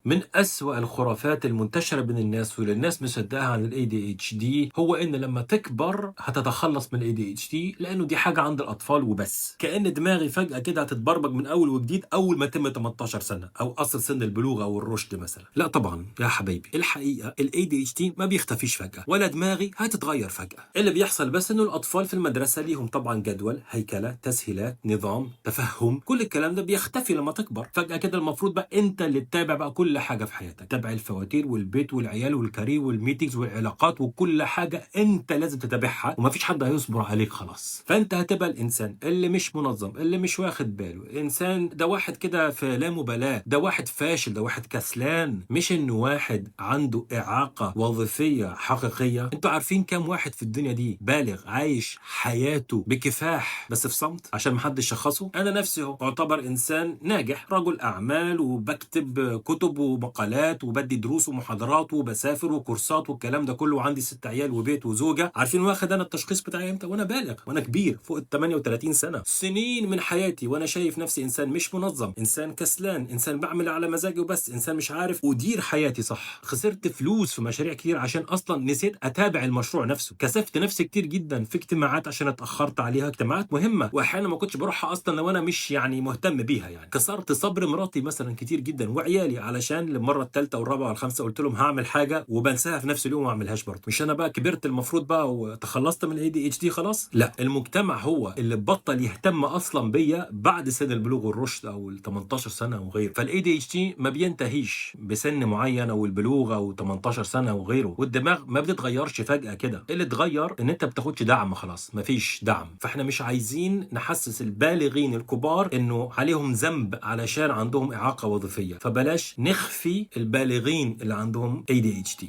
من أسوأ الخرافات المنتشرة بين الناس واللي الناس مصدقها عن ال ADHD هو إن لما تكبر هتتخلص من ال ADHD، لأنه دي حاجة عند الأطفال وبس. كأن دماغي فجأة كده هتتبرمج من أول وجديد أول ما تم 18 سنة أو قصر سن البلوغ أو الرشد مثلا. لا طبعا يا حبايبي، الحقيقة ال ADHD ما بيختفيش فجأة ولا دماغي هتتغير فجأة. اللي بيحصل بس إنه الأطفال في المدرسة ليهم طبعا جدول، هيكلة، تسهيلات، نظام، تفهم، كل الكلام ده بيختفي لما تكبر. فجأة كده المفروض بقى انت اللي تتابع بقى كل حاجة في حياتك، تتابع الفواتير والبيت والعيال والكارير والميتينجز والعلاقات وكل حاجة انت لازم تتابعها، ومفيش حد هيصبر عليك خلاص. فانت هتبقى الانسان اللي مش منظم، اللي مش واخد باله. الانسان ده واحد كده في لا مبالاة، ده واحد فاشل، ده واحد كسلان، مش انه واحد عنده اعاقة وظيفية حقيقية. انتوا عارفين كام واحد في الدنيا دي بالغ عايش حياته بكفاح بس في صمت عشان محدش شخصه؟ انا نفسي هو اعتبر انسان ناجح، رجل اعمال، وبكتب كتب ومقالات وبدي دروس ومحاضرات وبسافر وكورسات والكلام ده كله، وعندي 6 عيال وبيت وزوجه. عارفين واخد انا التشخيص بتاعي امتى؟ وانا بالغ، وانا كبير فوق ال 38 سنه. سنين من حياتي وانا شايف نفسي انسان مش منظم، انسان كسلان، انسان بعمل على مزاجي وبس، انسان مش عارف ادير حياتي صح. خسرت فلوس في مشاريع كتير عشان اصلا نسيت اتابع المشروع نفسه. كسفت نفسي كتير جدا في اجتماعات عشان اتاخرت عليها، اجتماعات مهمه واحيانا ما كنتش بروحها اصلا لو انا مش مهتم بيها. كسرت صبر مراتي مثلا كتير جدا وعيالي علشان للمره الثالثه والرابعه والخامسه قلت لهم هعمل حاجه وبنساها في نفس اليوم وما اعملهاش برضه. مش انا بقى كبرت المفروض بقى وتخلصت من الاي دي اتش دي خلاص؟ لا، المجتمع هو اللي بطل يهتم اصلا بيا بعد سن البلوغ والرشد او ال 18 سنه وغيره. فالاي دي اتش دي ما بينتهيش بسن معين او البلوغ او 18 سنه وغيره، والدماغ ما بتتغيرش فجاه كده. اللي اتغير ان انت بتاخدش دعم، خلاص مفيش دعم. فاحنا مش عايزين نحسس البالغين الكبار انه عليهم ذنب علشان عندهم اعاقه وظيفيه، فبلاش نخفي البالغين اللي عندهم ADHD.